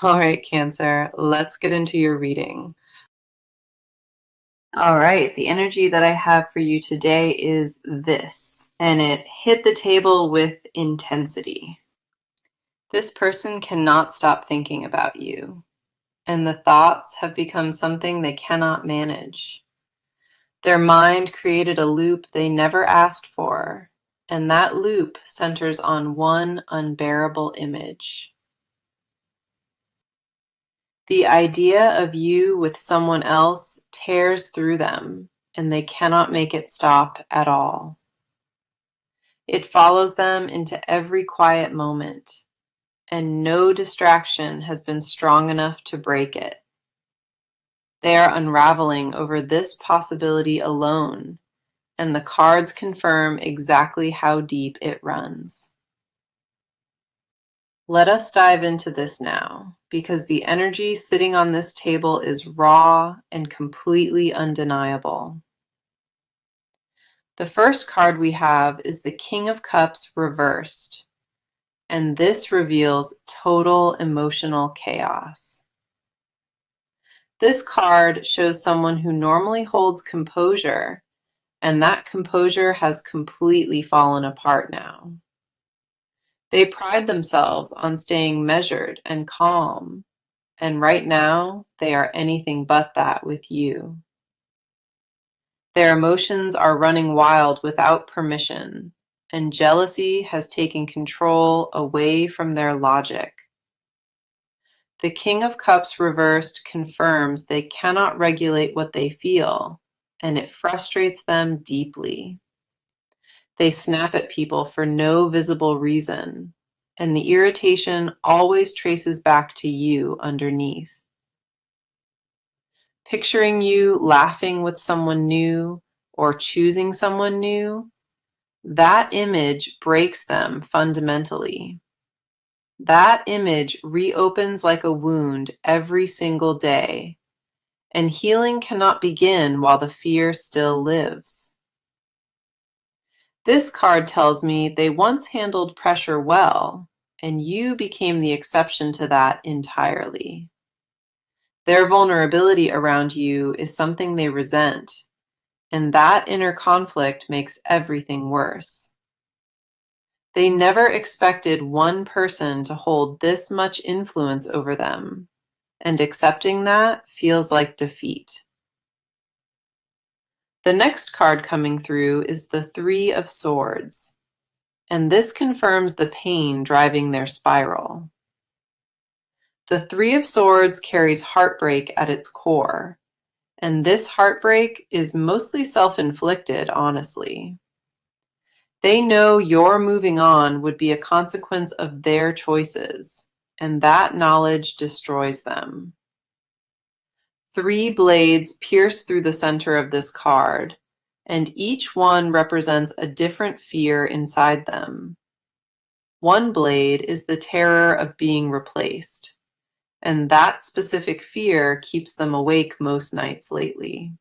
All right, Cancer, let's get into your reading. All right, the energy that I have for you today is this, and it hit the table with intensity. This person cannot stop thinking about you, and the thoughts have become something they cannot manage. Their mind created a loop they never asked for, and that loop centers on one unbearable image. The idea of you with someone else tears through them, and they cannot make it stop at all. It follows them into every quiet moment, and no distraction has been strong enough to break it. They are unraveling over this possibility alone, and the cards confirm exactly how deep it runs. Let us dive into this now, because the energy sitting on this table is raw and completely undeniable. The first card we have is the King of Cups reversed, and this reveals total emotional chaos. This card shows someone who normally holds composure, and that composure has completely fallen apart now. They pride themselves on staying measured and calm, and right now they are anything but that with you. Their emotions are running wild without permission, and jealousy has taken control away from their logic. The King of Cups reversed confirms they cannot regulate what they feel, and it frustrates them deeply. They snap at people for no visible reason, and the irritation always traces back to you underneath. Picturing you laughing with someone new or choosing someone new, that image breaks them fundamentally. That image reopens like a wound every single day, and healing cannot begin while the fear still lives. This card tells me they once handled pressure well, and you became the exception to that entirely. Their vulnerability around you is something they resent, and that inner conflict makes everything worse. They never expected one person to hold this much influence over them, and accepting that feels like defeat. The next card coming through is the Three of Swords, and this confirms the pain driving their spiral. The Three of Swords carries heartbreak at its core, and this heartbreak is mostly self-inflicted, honestly. They know your moving on would be a consequence of their choices, and that knowledge destroys them. Three blades pierce through the center of this card, and each one represents a different fear inside them. One blade is the terror of being replaced, and that specific fear keeps them awake most nights lately.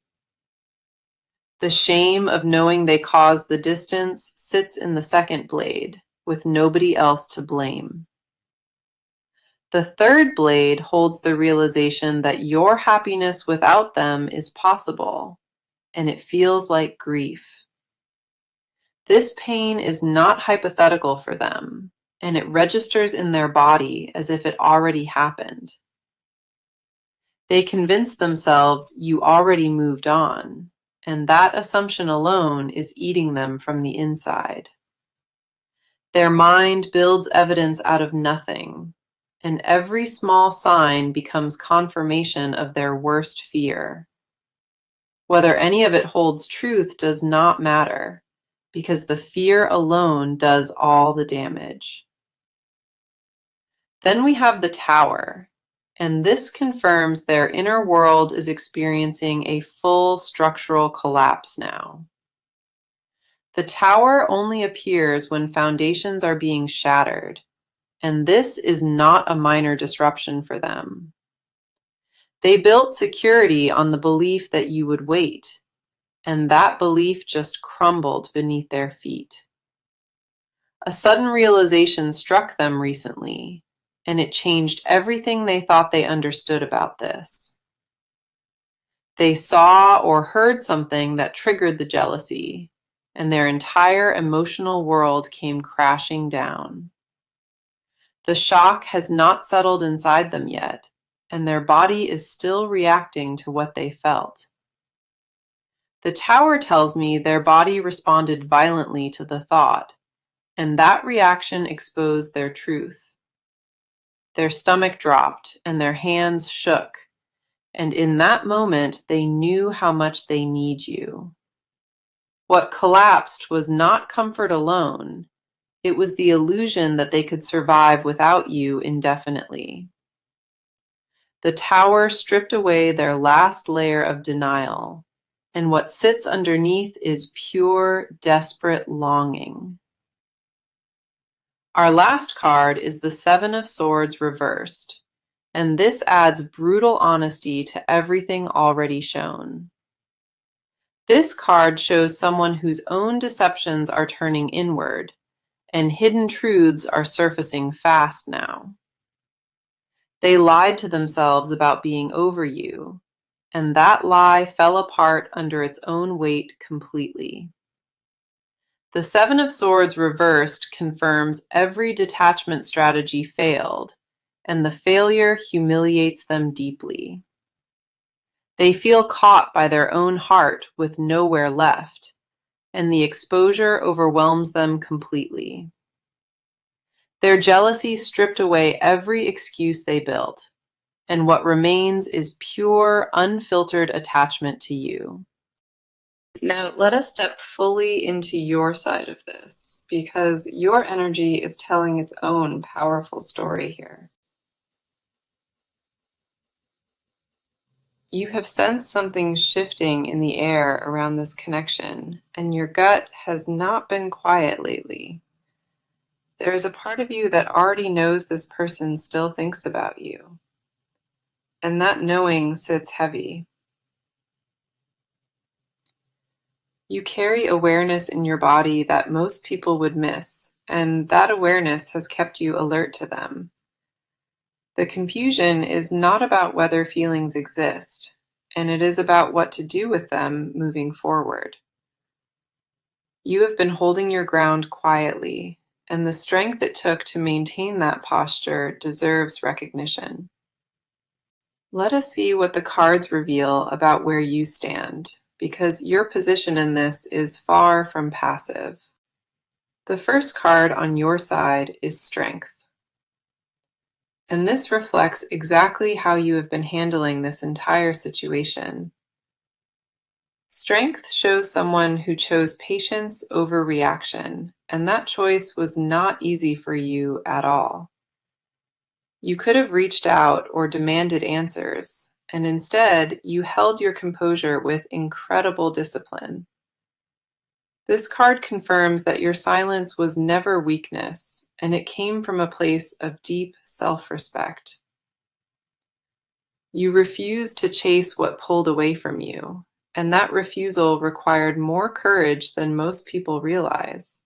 The shame of knowing they caused the distance sits in the second blade, with nobody else to blame. The third blade holds the realization that your happiness without them is possible, and it feels like grief. This pain is not hypothetical for them, and it registers in their body as if it already happened. They convince themselves you already moved on, and that assumption alone is eating them from the inside. Their mind builds evidence out of nothing, and every small sign becomes confirmation of their worst fear. Whether any of it holds truth does not matter, because the fear alone does all the damage. Then we have the Tower, and this confirms their inner world is experiencing a full structural collapse now. The Tower only appears when foundations are being shattered, and this is not a minor disruption for them. They built security on the belief that you would wait, and that belief just crumbled beneath their feet. A sudden realization struck them recently, and it changed everything they thought they understood about this. They saw or heard something that triggered the jealousy, and their entire emotional world came crashing down. The shock has not settled inside them yet, and their body is still reacting to what they felt. The tower tells me their body responded violently to the thought, and that reaction exposed their truth. Their stomach dropped and their hands shook, and in that moment they knew how much they need you. What collapsed was not comfort alone, it was the illusion that they could survive without you indefinitely. The tower stripped away their last layer of denial, and what sits underneath is pure, desperate longing. Our last card is the Seven of Swords reversed, and this adds brutal honesty to everything already shown. This card shows someone whose own deceptions are turning inward, and hidden truths are surfacing fast now. They lied to themselves about being over you, and that lie fell apart under its own weight completely. The Seven of Swords reversed confirms every detachment strategy failed, and the failure humiliates them deeply. They feel caught by their own heart with nowhere left, and the exposure overwhelms them completely. Their jealousy stripped away every excuse they built, and what remains is pure, unfiltered attachment to you. Now, let us step fully into your side of this, because your energy is telling its own powerful story here. You have sensed something shifting in the air around this connection, and your gut has not been quiet lately. There is a part of you that already knows this person still thinks about you, and that knowing sits heavy. You carry awareness in your body that most people would miss, and that awareness has kept you alert to them. The confusion is not about whether feelings exist, and it is about what to do with them moving forward. You have been holding your ground quietly, and the strength it took to maintain that posture deserves recognition. Let us see what the cards reveal about where you stand, because your position in this is far from passive. The first card on your side is Strength, and this reflects exactly how you have been handling this entire situation. Strength shows someone who chose patience over reaction, and that choice was not easy for you at all. You could have reached out or demanded answers, and instead you held your composure with incredible discipline. This card confirms that your silence was never weakness, and it came from a place of deep self-respect. You refused to chase what pulled away from you, and that refusal required more courage than most people realize.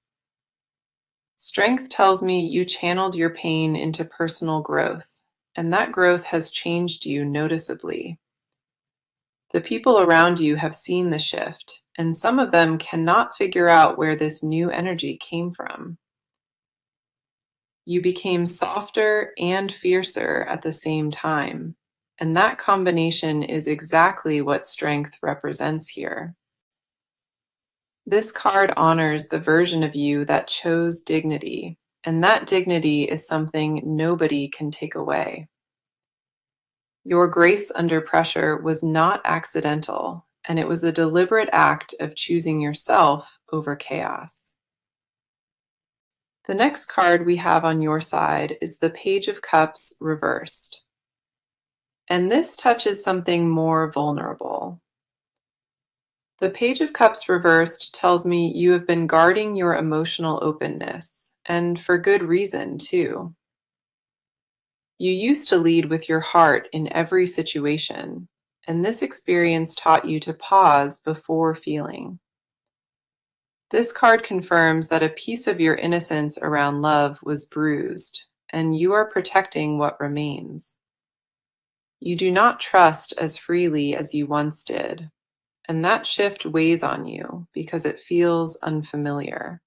Strength tells me you channeled your pain into personal growth, and that growth has changed you noticeably. The people around you have seen the shift, and some of them cannot figure out where this new energy came from. You became softer and fiercer at the same time, and that combination is exactly what strength represents here. This card honors the version of you that chose dignity, and that dignity is something nobody can take away. Your grace under pressure was not accidental, and it was a deliberate act of choosing yourself over chaos. The next card we have on your side is the Page of Cups reversed, and this touches something more vulnerable. The Page of Cups reversed tells me you have been guarding your emotional openness, and for good reason, too. You used to lead with your heart in every situation, and this experience taught you to pause before feeling. This card confirms that a piece of your innocence around love was bruised, and you are protecting what remains. You do not trust as freely as you once did, and that shift weighs on you because it feels unfamiliar.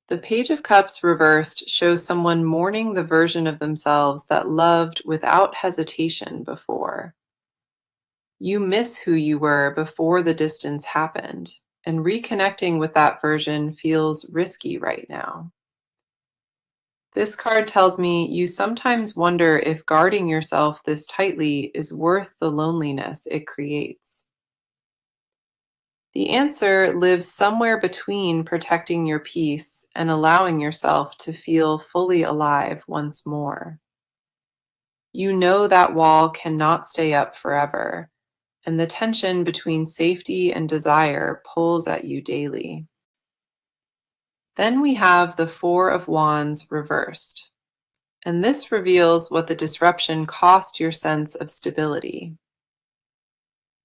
The Page of Cups reversed shows someone mourning the version of themselves that loved without hesitation before. You miss who you were before the distance happened, and reconnecting with that version feels risky right now. This card tells me you sometimes wonder if guarding yourself this tightly is worth the loneliness it creates. The answer lives somewhere between protecting your peace and allowing yourself to feel fully alive once more. You know that wall cannot stay up forever, and the tension between safety and desire pulls at you daily. Then we have the Four of Wands reversed, and this reveals what the disruption cost your sense of stability.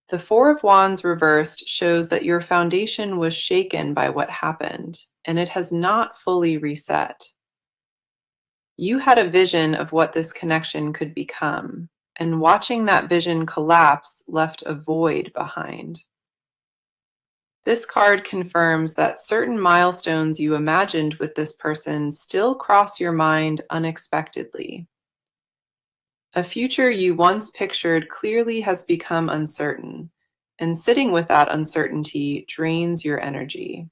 The Four of Wands reversed shows that your foundation was shaken by what happened, and it has not fully reset. You had a vision of what this connection could become, and watching that vision collapse left a void behind. This card confirms that certain milestones you imagined with this person still cross your mind unexpectedly. A future you once pictured clearly has become uncertain, and sitting with that uncertainty drains your energy.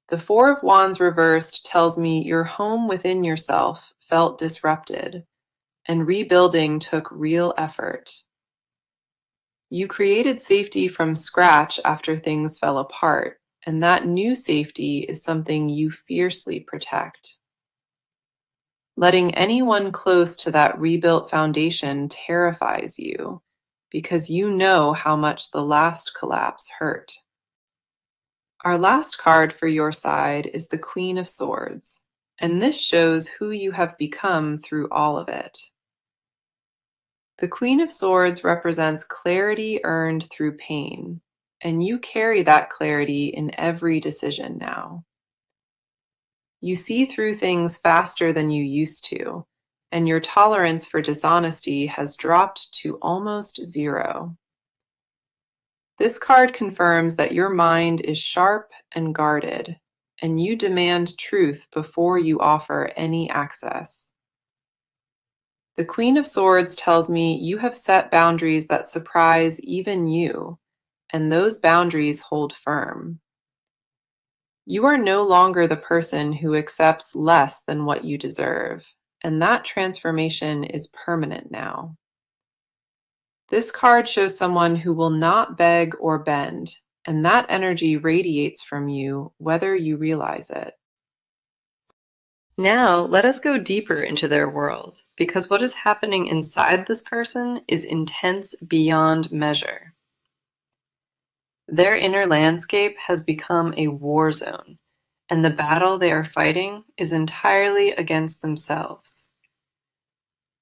The Four of Wands reversed tells me your home within yourself felt disrupted, and rebuilding took real effort. You created safety from scratch after things fell apart, and that new safety is something you fiercely protect. Letting anyone close to that rebuilt foundation terrifies you because you know how much the last collapse hurt. Our last card for your side is the Queen of Swords, and this shows who you have become through all of it. The Queen of Swords represents clarity earned through pain, and you carry that clarity in every decision now. You see through things faster than you used to, and your tolerance for dishonesty has dropped to almost zero. This card confirms that your mind is sharp and guarded, and you demand truth before you offer any access. The Queen of Swords tells me you have set boundaries that surprise even you, and those boundaries hold firm. You are no longer the person who accepts less than what you deserve, and that transformation is permanent now. This card shows someone who will not beg or bend, and that energy radiates from you whether you realize it. Now, let us go deeper into their world, because what is happening inside this person is intense beyond measure. Their inner landscape has become a war zone, and the battle they are fighting is entirely against themselves.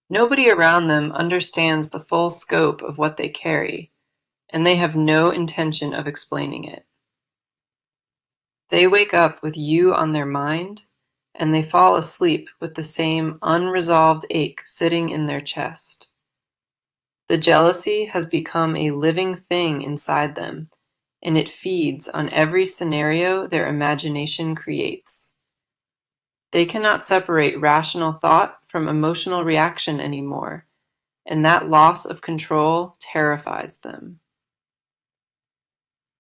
Nobody around them understands the full scope of what they carry, and they have no intention of explaining it. They wake up with you on their mind, and they fall asleep with the same unresolved ache sitting in their chest. The jealousy has become a living thing inside them, and it feeds on every scenario their imagination creates. They cannot separate rational thought from emotional reaction anymore, and that loss of control terrifies them.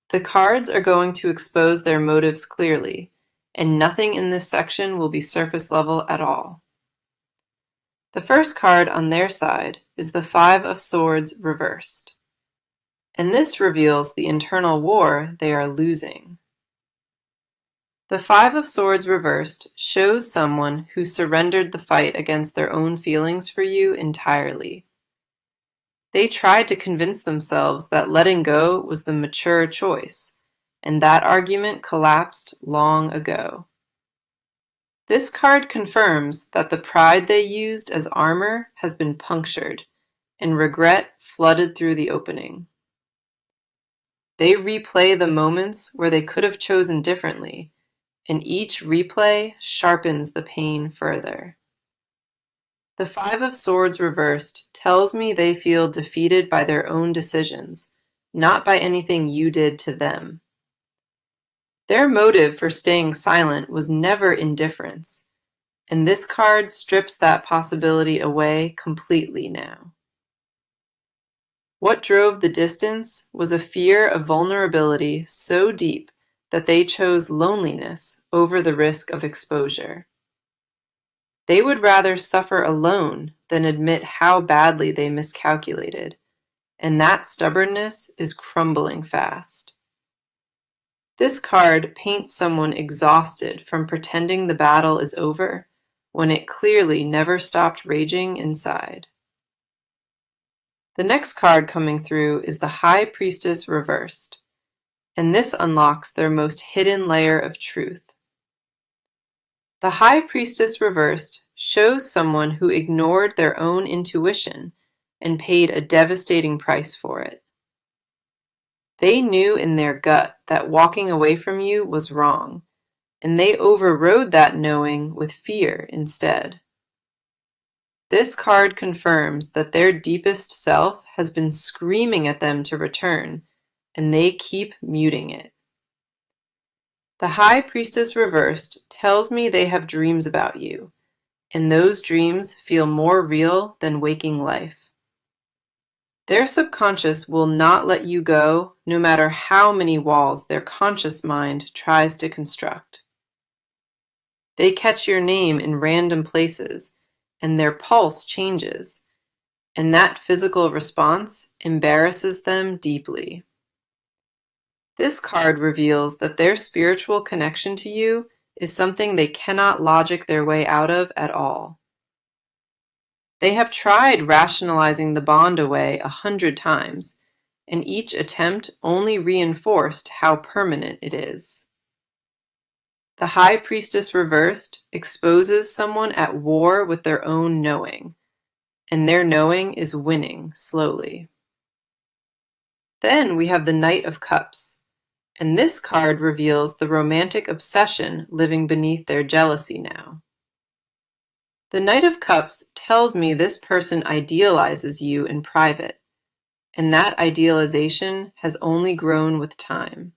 The cards are going to expose their motives clearly, and nothing in this section will be surface level at all. The first card on their side is the Five of Swords reversed, and this reveals the internal war they are losing. The Five of Swords reversed shows someone who surrendered the fight against their own feelings for you entirely. They tried to convince themselves that letting go was the mature choice, and that argument collapsed long ago. This card confirms that the pride they used as armor has been punctured, and regret flooded through the opening. They replay the moments where they could have chosen differently, and each replay sharpens the pain further. The Five of Swords reversed tells me they feel defeated by their own decisions, not by anything you did to them. Their motive for staying silent was never indifference, and this card strips that possibility away completely now. What drove the distance was a fear of vulnerability so deep that they chose loneliness over the risk of exposure. They would rather suffer alone than admit how badly they miscalculated, and that stubbornness is crumbling fast. This card paints someone exhausted from pretending the battle is over when it clearly never stopped raging inside. The next card coming through is the High Priestess reversed, and this unlocks their most hidden layer of truth. The High Priestess reversed shows someone who ignored their own intuition and paid a devastating price for it. They knew in their gut that walking away from you was wrong, and they overrode that knowing with fear instead. This card confirms that their deepest self has been screaming at them to return, and they keep muting it. The High Priestess reversed tells me they have dreams about you, and those dreams feel more real than waking life. Their subconscious will not let you go, no matter how many walls their conscious mind tries to construct. They catch your name in random places, and their pulse changes, and that physical response embarrasses them deeply. This card reveals that their spiritual connection to you is something they cannot logic their way out of at all. They have tried rationalizing the bond away 100 times, and each attempt only reinforced how permanent it is. The High Priestess reversed exposes someone at war with their own knowing, and their knowing is winning slowly. Then we have the Knight of Cups, and this card reveals the romantic obsession living beneath their jealousy now. The Knight of Cups tells me this person idealizes you in private, and that idealization has only grown with time.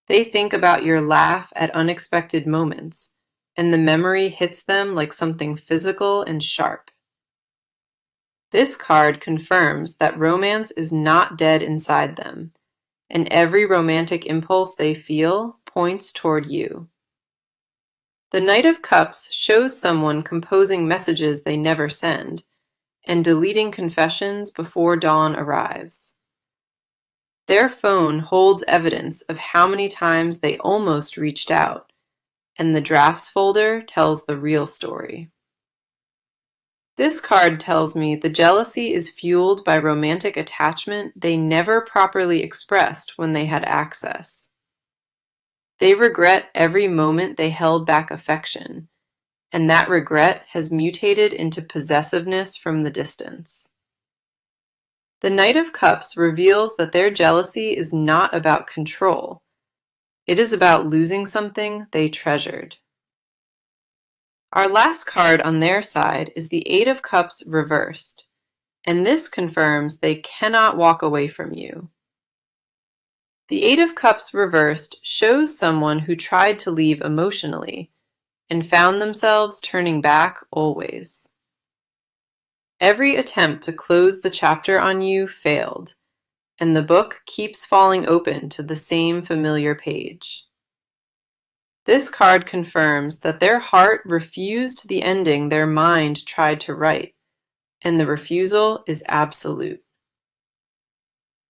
They think about your laugh at unexpected moments, and the memory hits them like something physical and sharp. This card confirms that romance is not dead inside them, and every romantic impulse they feel points toward you. The Knight of Cups shows someone composing messages they never send, and deleting confessions before dawn arrives. Their phone holds evidence of how many times they almost reached out, and the drafts folder tells the real story. This card tells me the jealousy is fueled by romantic attachment they never properly expressed when they had access. They regret every moment they held back affection, and that regret has mutated into possessiveness from the distance. The Knight of Cups reveals that their jealousy is not about control. It is about losing something they treasured. Our last card on their side is the Eight of Cups reversed, and this confirms they cannot walk away from you. The Eight of Cups reversed shows someone who tried to leave emotionally and found themselves turning back always. Every attempt to close the chapter on you failed, and the book keeps falling open to the same familiar page. This card confirms that their heart refused the ending their mind tried to write, and the refusal is absolute.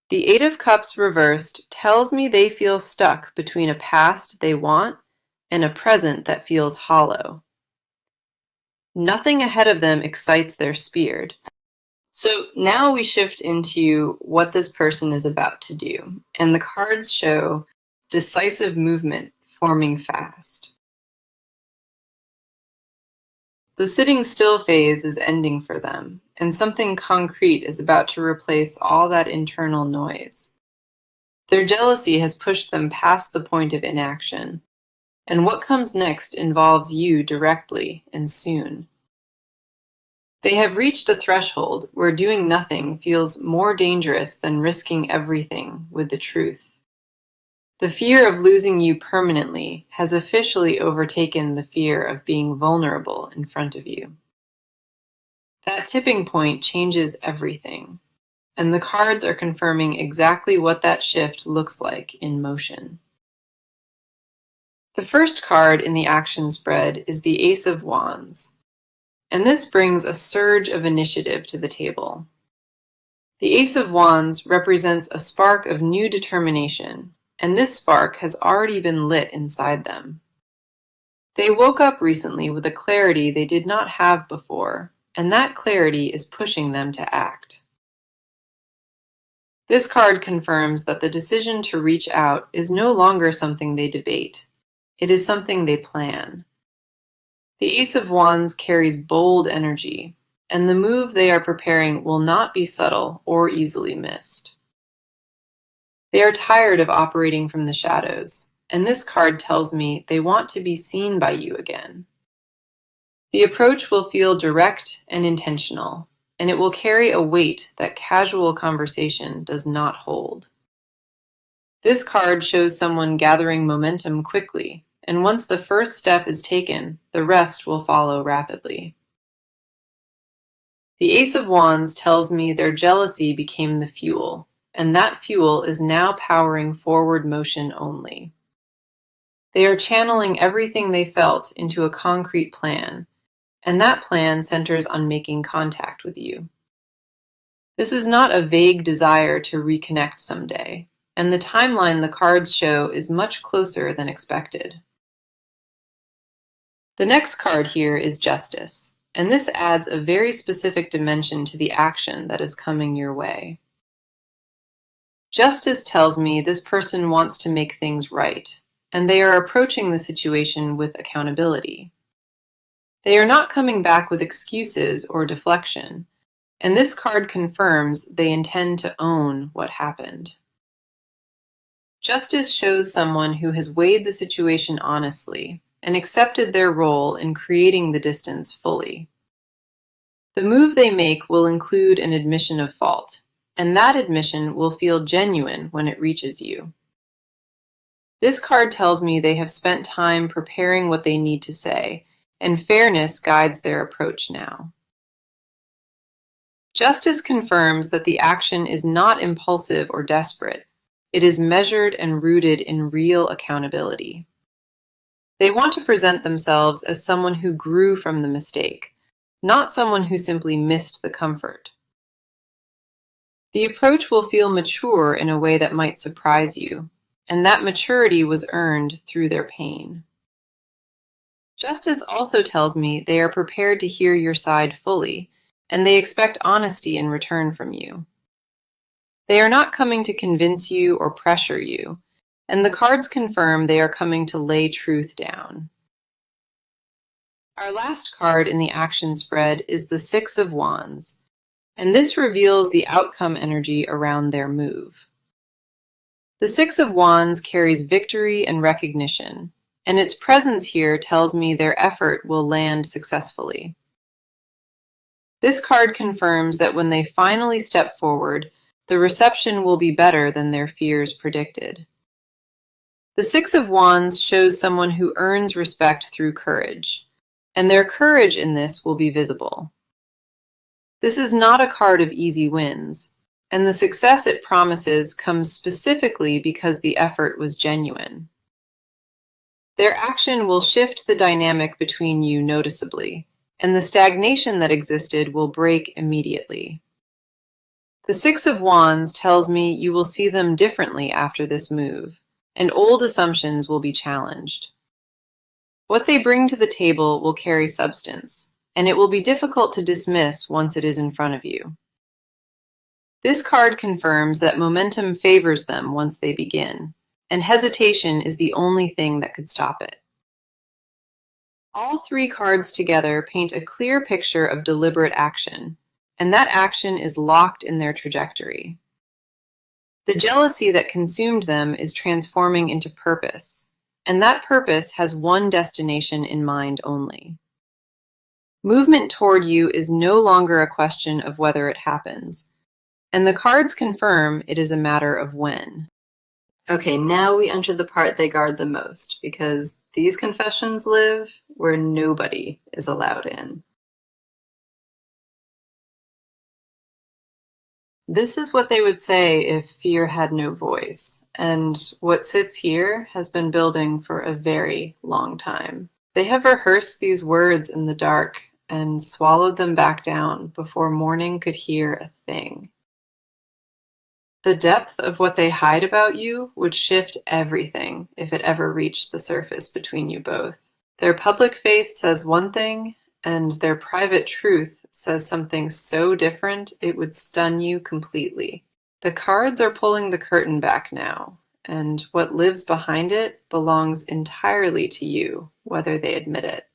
The Eight of Cups reversed tells me they feel stuck between a past they want and a present that feels hollow. Nothing ahead of them excites their spirit. So now we shift into what this person is about to do, and the cards show decisive movement forming fast. The sitting still phase is ending for them, and something concrete is about to replace all that internal noise. Their jealousy has pushed them past the point of inaction, and what comes next involves you directly and soon. They have reached a threshold where doing nothing feels more dangerous than risking everything with the truth. The fear of losing you permanently has officially overtaken the fear of being vulnerable in front of you. That tipping point changes everything, and the cards are confirming exactly what that shift looks like in motion. The first card in the action spread is the Ace of Wands, and this brings a surge of initiative to the table. The Ace of Wands represents a spark of new determination, and this spark has already been lit inside them. They woke up recently with a clarity they did not have before, and that clarity is pushing them to act. This card confirms that the decision to reach out is no longer something they debate. It is something they plan. The Ace of Wands carries bold energy, and the move they are preparing will not be subtle or easily missed. They are tired of operating from the shadows, and this card tells me they want to be seen by you again. The approach will feel direct and intentional, and it will carry a weight that casual conversation does not hold. This card shows someone gathering momentum quickly, and once the first step is taken, the rest will follow rapidly. The Ace of Wands tells me their jealousy became the fuel, and that fuel is now powering forward motion only. They are channeling everything they felt into a concrete plan, and that plan centers on making contact with you. This is not a vague desire to reconnect someday, and the timeline the cards show is much closer than expected. The next card here is Justice, and this adds a very specific dimension to the action that is coming your way. Justice tells me this person wants to make things right, and they are approaching the situation with accountability. They are not coming back with excuses or deflection, and this card confirms they intend to own what happened. Justice shows someone who has weighed the situation honestly and accepted their role in creating the distance fully. The move they make will include an admission of fault, and that admission will feel genuine when it reaches you. This card tells me they have spent time preparing what they need to say, and fairness guides their approach now. Justice confirms that the action is not impulsive or desperate. It is measured and rooted in real accountability. They want to present themselves as someone who grew from the mistake, not someone who simply missed the comfort. The approach will feel mature in a way that might surprise you, and that maturity was earned through their pain. Justice also tells me they are prepared to hear your side fully, and they expect honesty in return from you. They are not coming to convince you or pressure you, and the cards confirm they are coming to lay truth down. Our last card in the action spread is the Six of Wands, and this reveals the outcome energy around their move. The Six of Wands carries victory and recognition, and its presence here tells me their effort will land successfully. This card confirms that when they finally step forward, the reception will be better than their fears predicted. The Six of Wands shows someone who earns respect through courage, and their courage in this will be visible. This is not a card of easy wins, and the success it promises comes specifically because the effort was genuine. Their action will shift the dynamic between you noticeably, and the stagnation that existed will break immediately. The Six of Wands tells me you will see them differently after this move, and old assumptions will be challenged. What they bring to the table will carry substance, and it will be difficult to dismiss once it is in front of you. This card confirms that momentum favors them once they begin, and hesitation is the only thing that could stop it. All three cards together paint a clear picture of deliberate action, and that action is locked in their trajectory. The jealousy that consumed them is transforming into purpose, and that purpose has one destination in mind only. Movement toward you is no longer a question of whether it happens, and the cards confirm it is a matter of when. Okay, now we enter the part they guard the most, because these confessions live where nobody is allowed in. This is what they would say if fear had no voice, and what sits here has been building for a very long time. They have rehearsed these words in the dark and swallowed them back down before morning could hear a thing. The depth of what they hide about you would shift everything if it ever reached the surface between you both. Their public face says one thing, and their private truth says something so different it would stun you completely. The cards are pulling the curtain back now, and what lives behind it belongs entirely to you, whether they admit it.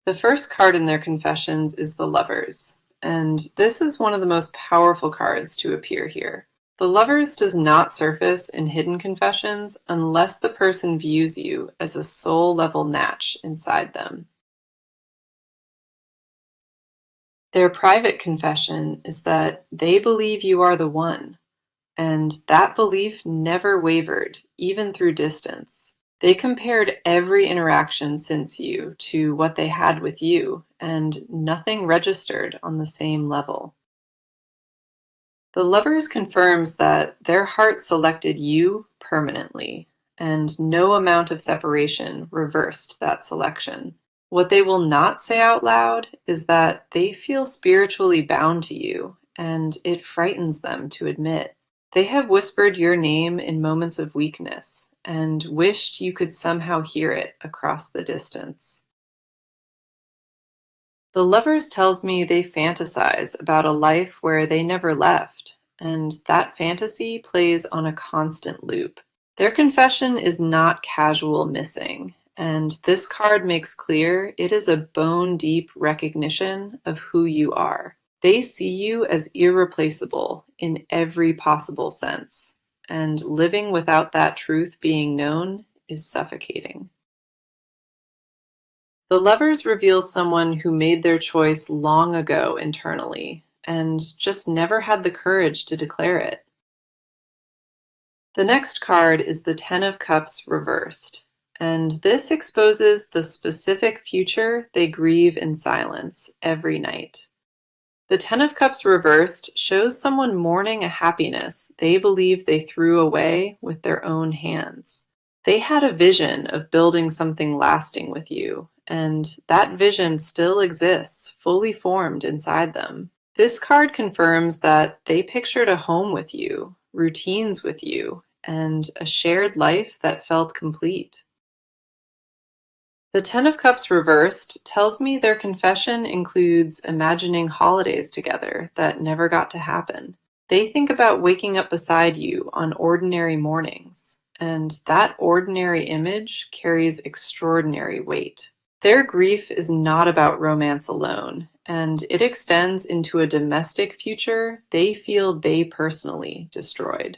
The first card in their confessions is the Lovers, and this is one of the most powerful cards to appear here. The Lovers does not surface in hidden confessions unless the person views you as a soul-level match inside them. Their private confession is that they believe you are the one, and that belief never wavered, even through distance. They compared every interaction since you to what they had with you, and nothing registered on the same level. The Lovers confirms that their heart selected you permanently, and no amount of separation reversed that selection. What they will not say out loud is that they feel spiritually bound to you, and it frightens them to admit. They have whispered your name in moments of weakness and wished you could somehow hear it across the distance. The Lovers tells me they fantasize about a life where they never left, and that fantasy plays on a constant loop. Their confession is not casual missing, and this card makes clear it is a bone-deep recognition of who you are. They see you as irreplaceable in every possible sense, and living without that truth being known is suffocating. The Lovers reveal someone who made their choice long ago internally, and just never had the courage to declare it. The next card is the Ten of Cups reversed, and this exposes the specific future they grieve in silence every night. The Ten of Cups reversed shows someone mourning a happiness they believe they threw away with their own hands. They had a vision of building something lasting with you, and that vision still exists, fully formed inside them. This card confirms that they pictured a home with you, routines with you, and a shared life that felt complete. The Ten of Cups reversed tells me their confession includes imagining holidays together that never got to happen. They think about waking up beside you on ordinary mornings, and that ordinary image carries extraordinary weight. Their grief is not about romance alone, and it extends into a domestic future they feel they personally destroyed.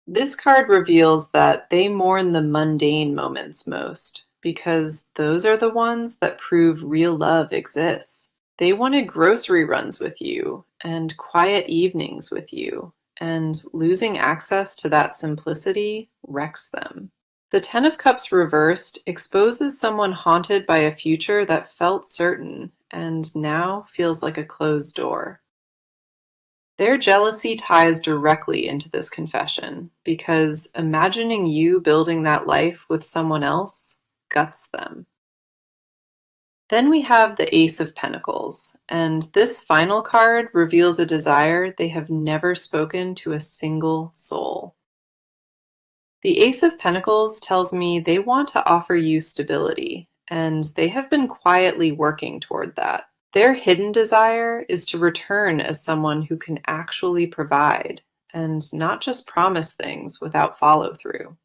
This card reveals that they mourn the mundane moments most, because those are the ones that prove real love exists. They wanted grocery runs with you, and quiet evenings with you, and losing access to that simplicity wrecks them. The Ten of Cups reversed exposes someone haunted by a future that felt certain, and now feels like a closed door. Their jealousy ties directly into this confession, because imagining you building that life with someone else guts them. Then we have the Ace of Pentacles, and this final card reveals a desire they have never spoken to a single soul. The Ace of Pentacles tells me they want to offer you stability, and they have been quietly working toward that. Their hidden desire is to return as someone who can actually provide, and not just promise things without follow-through.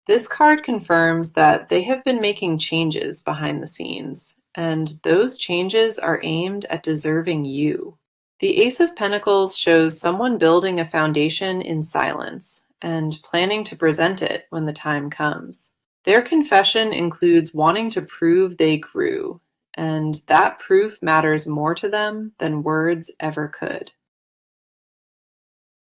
This card confirms that they have been making changes behind the scenes, and those changes are aimed at deserving you. The Ace of Pentacles shows someone building a foundation in silence and planning to present it when the time comes. Their confession includes wanting to prove they grew, and that proof matters more to them than words ever could.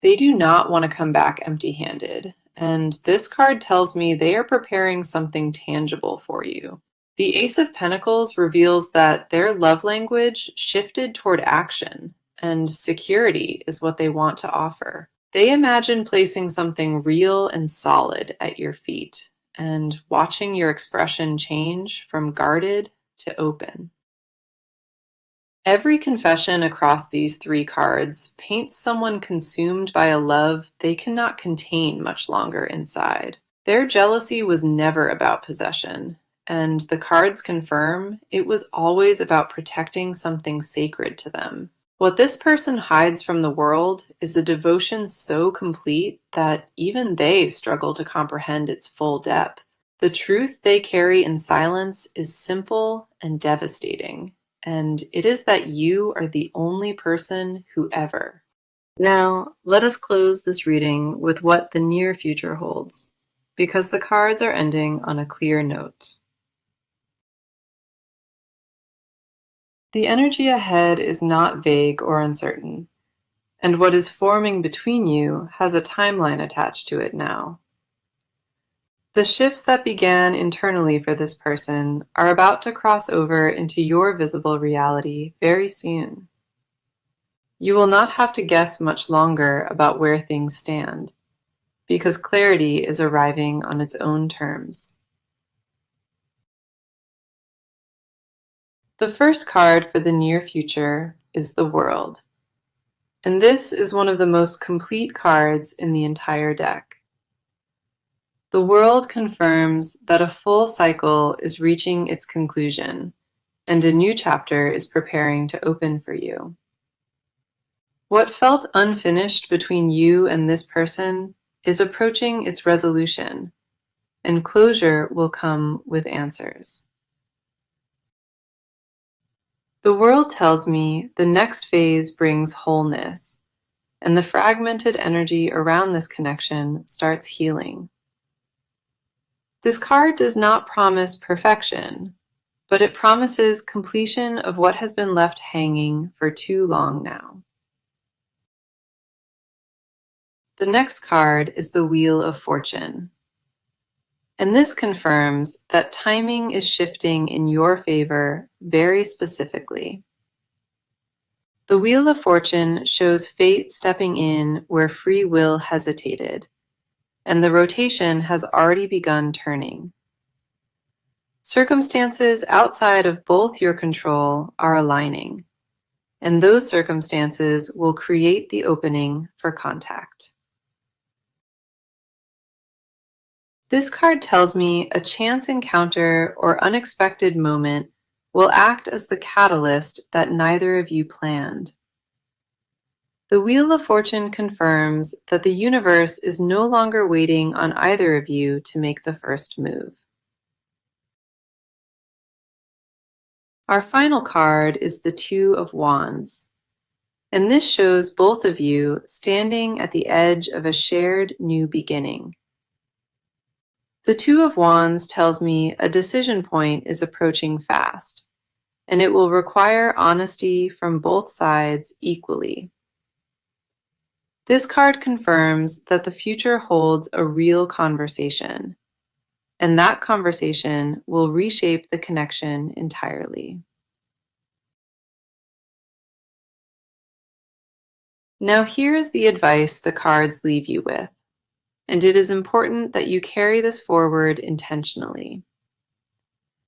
They do not want to come back empty-handed, and this card tells me they are preparing something tangible for you. The Ace of Pentacles reveals that their love language shifted toward action, and security is what they want to offer. They imagine placing something real and solid at your feet, and watching your expression change from guarded to open. Every confession across these three cards paints someone consumed by a love they cannot contain much longer inside. Their jealousy was never about possession, and the cards confirm it was always about protecting something sacred to them. What this person hides from the world is a devotion so complete that even they struggle to comprehend its full depth. The truth they carry in silence is simple and devastating, and it is that you are the only person who ever. Now, let us close this reading with what the near future holds, because the cards are ending on a clear note. The energy ahead is not vague or uncertain, and what is forming between you has a timeline attached to it now. The shifts that began internally for this person are about to cross over into your visible reality very soon. You will not have to guess much longer about where things stand, because clarity is arriving on its own terms. The first card for the near future is the World, and this is one of the most complete cards in the entire deck. The World confirms that a full cycle is reaching its conclusion, and a new chapter is preparing to open for you. What felt unfinished between you and this person is approaching its resolution, and closure will come with answers. The World tells me the next phase brings wholeness, and the fragmented energy around this connection starts healing. This card does not promise perfection, but it promises completion of what has been left hanging for too long now. The next card is the Wheel of Fortune, and this confirms that timing is shifting in your favor very specifically. The Wheel of Fortune shows fate stepping in where free will hesitated, and the rotation has already begun turning. Circumstances outside of both your control are aligning, and those circumstances will create the opening for contact. This card tells me a chance encounter or unexpected moment will act as the catalyst that neither of you planned. The Wheel of Fortune confirms that the universe is no longer waiting on either of you to make the first move. Our final card is the Two of Wands, and this shows both of you standing at the edge of a shared new beginning. The Two of Wands tells me a decision point is approaching fast, and it will require honesty from both sides equally. This card confirms that the future holds a real conversation, and that conversation will reshape the connection entirely. Now here's the advice the cards leave you with, and it is important that you carry this forward intentionally.